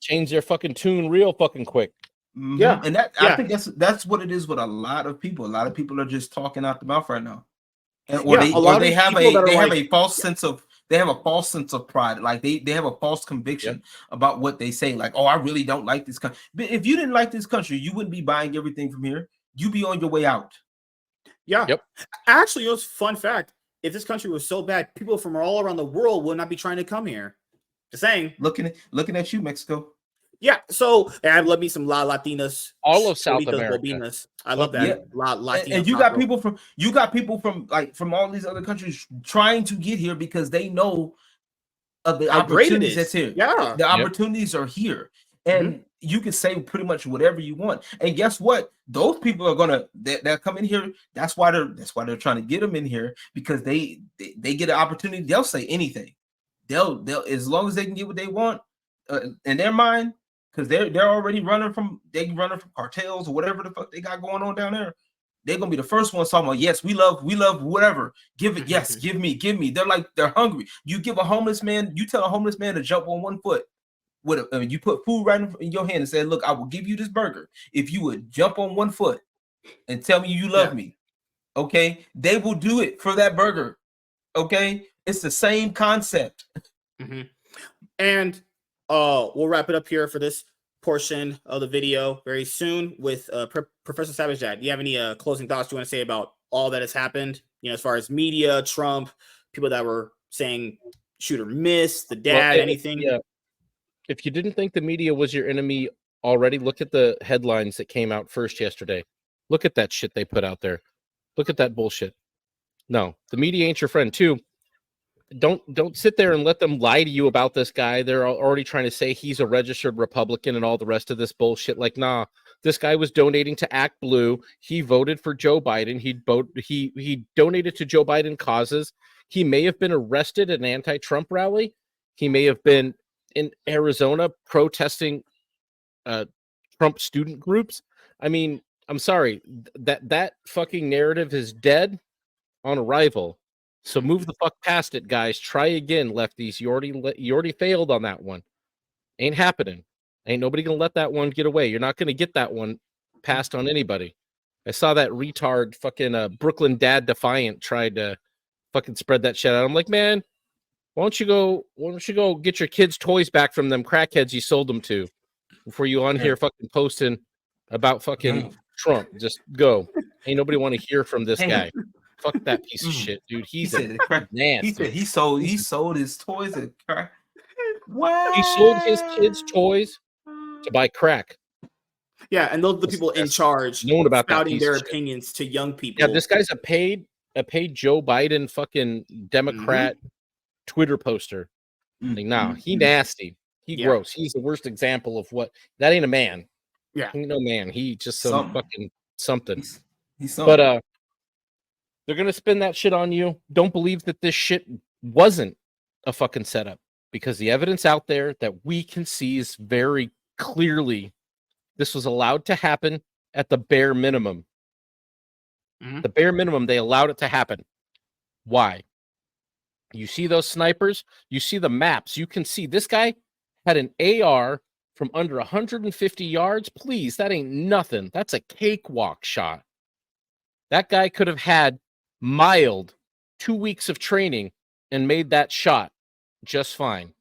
Change their fucking tune real fucking quick. Yeah, and I think that's what it is with a lot of people. A lot of people are just talking out the mouth right now, and they have a false sense of pride. Like they have a false conviction about what they say. Like, oh, I really don't like this country. But if you didn't like this country, you wouldn't be buying everything from here. You'd be on your way out. Yeah. Yep. Actually, it was fun fact. If this country was so bad, people from all around the world would not be trying to come here. Just saying. Looking at you, Mexico. Yeah, so I love me some Latinas. All of South America. Bobinas. I love that. Latinas, and you got people from all these other countries trying to get here because they know of the opportunities that's here. Yeah, the opportunities are here, and you can say pretty much whatever you want. And guess what? Those people are they're coming here. That's why they're trying to get them in here, because they get an opportunity. They'll say anything. They'll as long as they can get what they want in their mind. Because they're already running from cartels or whatever the fuck they got going on down there. They're gonna be the first ones talking about, yes, we love whatever. Give it, yes, give me. They're hungry. You tell a homeless man to jump on one foot. You put food right in your hand and say, look, I will give you this burger if you would jump on one foot and tell me you love me. Okay, they will do it for that burger. Okay, it's the same concept. And we'll wrap it up here for this portion of the video very soon with Professor Savage Dad. Do you have any closing thoughts you want to say about all that has happened? You know, as far as media, Trump, people that were saying shoot or miss, the dad, anything? Yeah. If you didn't think the media was your enemy already, look at the headlines that came out first yesterday. Look at that shit they put out there. Look at that bullshit. No, the media ain't your friend. Too. Don't sit there and let them lie to you about this guy. They're already trying to say he's a registered Republican and all the rest of this bullshit. Like, nah, this guy was donating to Act Blue. He voted for Joe Biden. He donated to Joe Biden causes. He may have been arrested at an anti-Trump rally. He may have been in Arizona protesting Trump student groups. I mean, I'm sorry, that fucking narrative is dead on arrival. So move the fuck past it, guys. Try again, lefties. You already failed on that one. Ain't happening. Ain't nobody gonna let that one get away. You're not gonna get that one passed on anybody. I saw that retard fucking Brooklyn Dad Defiant tried to fucking spread that shit out. I'm like, man, why don't you go get your kids' toys back from them crackheads you sold them to before you on here fucking posting about fucking Trump? Just go. Ain't nobody want to hear from this guy. Fuck that piece of shit, dude. He's nasty. He said he sold his toys at crack. What? He sold his kids' toys to buy crack. Yeah, and those are the people in charge known about spouting their opinions to young people. Yeah, this guy's a paid Joe Biden fucking Democrat Twitter poster. Like, nah, he nasty. He gross. He's the worst example of what that ain't a man. Yeah, he ain't no man. He just some fucking something. He's something. But they're gonna spin that shit on you. Don't believe that this shit wasn't a fucking setup, because the evidence out there that we can see is very clearly this was allowed to happen at the bare minimum. The bare minimum, they allowed it to happen. Why? You see those snipers, you see the maps, you can see this guy had an AR from under 150 yards. Please, that ain't nothing. That's a cakewalk shot. That guy could have had mild 2 weeks of training and made that shot just fine.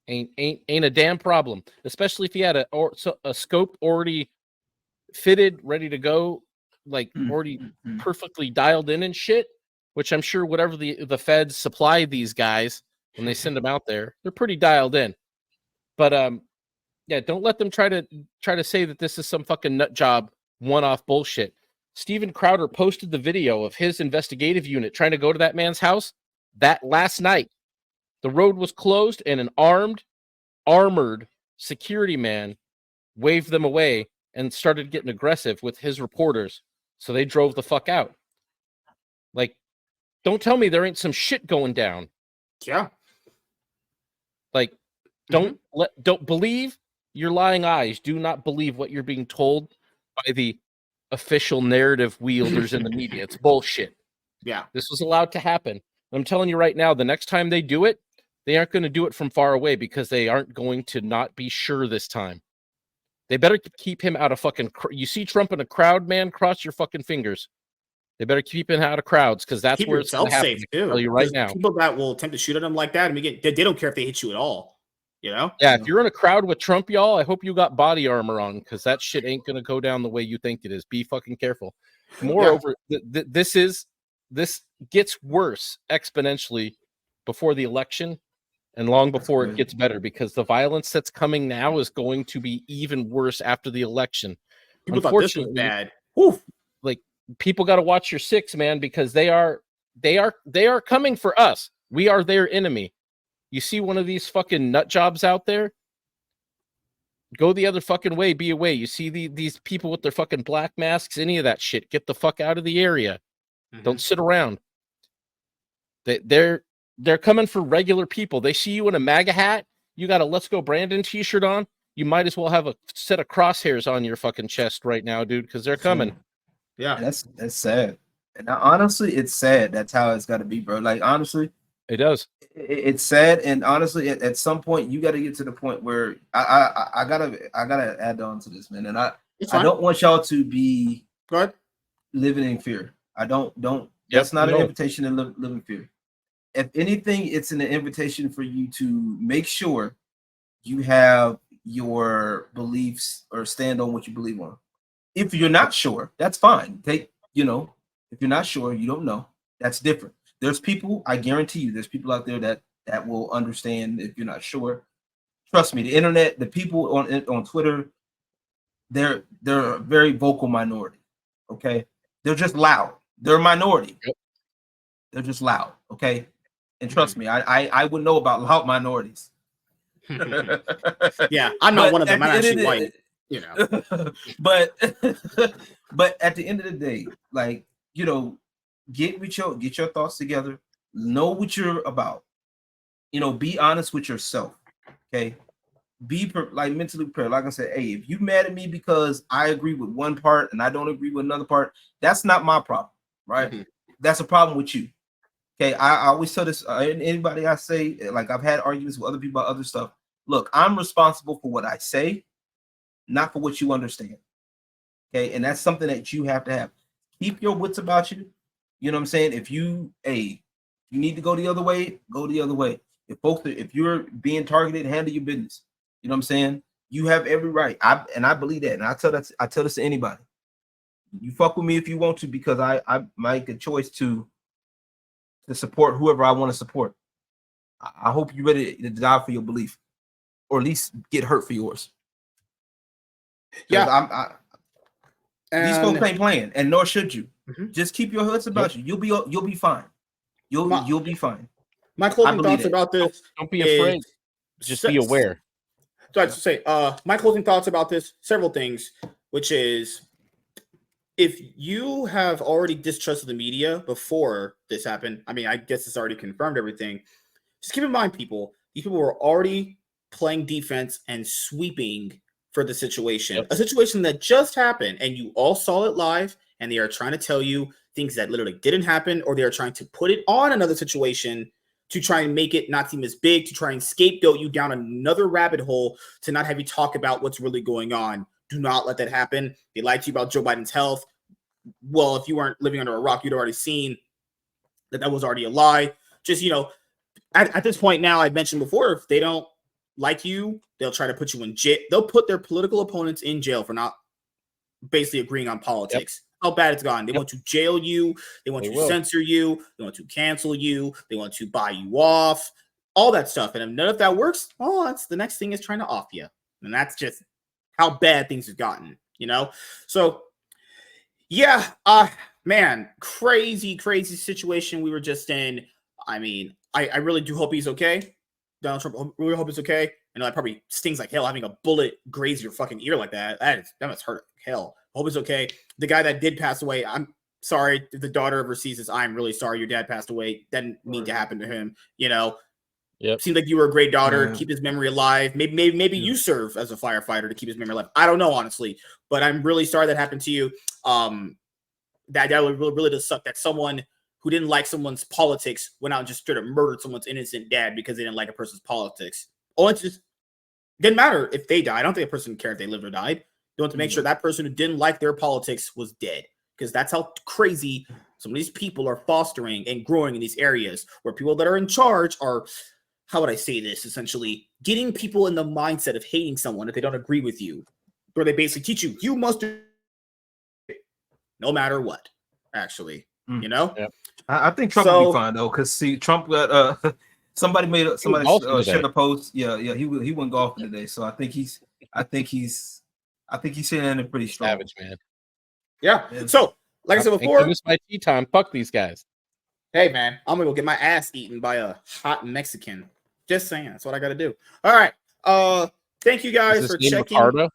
Ain't a damn problem, especially if he had a scope already fitted, ready to go, like already perfectly dialed in and shit, which I'm sure whatever the feds supply these guys when they send them out there, they're pretty dialed in. But yeah, don't let them try to say that this is some fucking nut job one-off bullshit. Steven Crowder posted the video of his investigative unit trying to go to that man's house that last night. The road was closed and an armored security man waved them away and started getting aggressive with his reporters. So they drove the fuck out. Like, don't tell me there ain't some shit going down. Yeah. Like, don't believe your lying eyes. Do not believe what you're being told by the official narrative wielders in the media. It's bullshit. Yeah. This was allowed to happen. I'm telling you right now, the next time they do it, they aren't going to do it from far away, because they aren't going to not be sure this time. They better keep him out of fucking... You see Trump in a crowd, man, cross your fucking fingers. They better keep him out of crowds, because that's where it's going to happen. Safe too. Tell you right now. People that will attempt to shoot at him like that, and they don't care if they hit you at all. You know? Yeah, if you're in a crowd with Trump, y'all, I hope you got body armor on, because that shit ain't going to go down the way you think it is. Be fucking careful. Moreover, this gets worse exponentially before the election and long before it gets better, because the violence that's coming now is going to be even worse after the election. People thought this was bad. Like, people got to watch your six, man, because they are coming for us. We are their enemy. You see one of these fucking nut jobs out there, go the other fucking way, be away. You see these people with their fucking black masks, any of that shit, get the fuck out of the area. Don't sit around. They're coming for regular people. They see you in a MAGA hat, you got a Let's Go Brandon t-shirt on, you might as well have a set of crosshairs on your fucking chest right now, dude, because they're coming. Yeah. That's sad. And honestly, it's sad. That's how it's got to be, bro. Like, honestly, it does. It's sad, and honestly, at some point, you got to get to the point where I gotta add on to this, man. And I don't want y'all to be living in fear. I don't. That's not an invitation to live in fear. If anything, it's an invitation for you to make sure you have your beliefs or stand on what you believe on. If you're not sure, that's fine. If you're not sure, you don't know, that's different. There's people, I guarantee you, there's people out there that will understand if you're not sure. Trust me, the internet, the people on Twitter, they're a very vocal minority. Okay, they're just loud. They're a minority. They're just loud. Okay, and trust me, I would know about loud minorities. Yeah, I'm not one of them. I'm actually white. You know, but at the end of the day, like, get your thoughts together, know what you're about, be honest with yourself. Okay, be mentally prepared. Like I said, hey, if you mad at me because I agree with one part and I don't agree with another part, that's not my problem, right? That's a problem with you. Okay, I always tell this anybody I say, like, I've had arguments with other people about other stuff. Look, I'm responsible for what I say, not for what you understand. Okay, and that's something that you have to have. Keep your wits about you. You know what I'm saying? If you need to go the other way, go the other way. If you're being targeted, handle your business. You know what I'm saying? You have every right. I believe that, and I tell this to anybody. You fuck with me if you want to, because I make a choice to support whoever I want to support. I hope you're ready to die for your belief, or at least get hurt for yours. Yeah, these folks ain't playing, and nor should you. Mm-hmm. Just keep your hoods about you. You'll be fine. You'll be fine. My closing thoughts about this. Don't be afraid. Just be aware. So I'd say my closing thoughts about this, several things, which is, if you have already distrusted the media before this happened, I mean, I guess it's already confirmed everything. Just keep in mind, these people were already playing defense and sweeping for the situation, a situation that just happened, and you all saw it live, and they are trying to tell you things that literally didn't happen, or they are trying to put it on another situation to try and make it not seem as big, to try and scapegoat you down another rabbit hole, to not have you talk about what's really going on. Do not let that happen. They lied to you about Joe Biden's health. Well, if you weren't living under a rock, you'd already seen that was already a lie. Just, at this point now, I've mentioned before, if they don't like you, they'll try to put you in jail. They'll put their political opponents in jail for not basically agreeing on politics. How bad it's gone. They want to jail you. They want to censor you. They want to cancel you. They want to buy you off. All that stuff. And if none of that works, that's the next thing is trying to off you. And that's just how bad things have gotten, So, yeah, man, crazy situation we were just in. I mean, I really do hope he's okay. Donald Trump, I really hope it's okay. I know that probably stings like hell, having a bullet graze your fucking ear like that. That must hurt like hell. Hope it's okay. The guy that did pass away, I'm sorry. If the daughter ever sees this, I'm really sorry your dad passed away. Didn't mean to happen to him. Seemed like you were a great daughter. Keep his memory alive. Maybe you serve as a firefighter to keep his memory alive. I don't know, honestly, but I'm really sorry that happened to you. That would really does suck that someone who didn't like someone's politics went out and just straight up murdered someone's innocent dad because they didn't like a person's politics. It just didn't matter if they died. I don't think a person cared if they lived or died. They want to make sure that person who didn't like their politics was dead, because that's how crazy some of these people are fostering and growing in these areas where people that are in charge are, how would I say this, essentially getting people in the mindset of hating someone if they don't agree with you, where they basically teach you, you must do it no matter what, actually, I think Trump will be fine though, because see, Trump got somebody shared a post. Yeah, he went golfing today, so I think he's sitting in a pretty strong. Savage, man. Yeah. So, like I said before, it's my tea time. Fuck these guys. Hey, man, I'm gonna go get my ass eaten by a hot Mexican. Just saying, that's what I got to do. All right. Thank you guys for checking. Ricardo?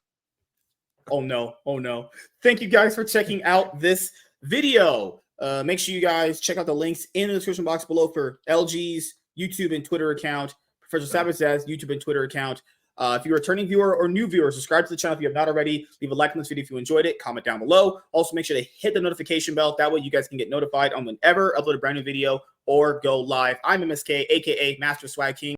Oh no. Thank you guys for checking out this video. Make sure you guys check out the links in the description box below for LG's YouTube and Twitter account, Professor Sabbath's YouTube and Twitter account. If you're a returning viewer or new viewer, subscribe to the channel if you have not already. Leave a like on this video if you enjoyed it. Comment down below. Also, make sure to hit the notification bell. That way you guys can get notified on whenever I upload a brand new video or go live. I'm MSK, aka Master Swag King.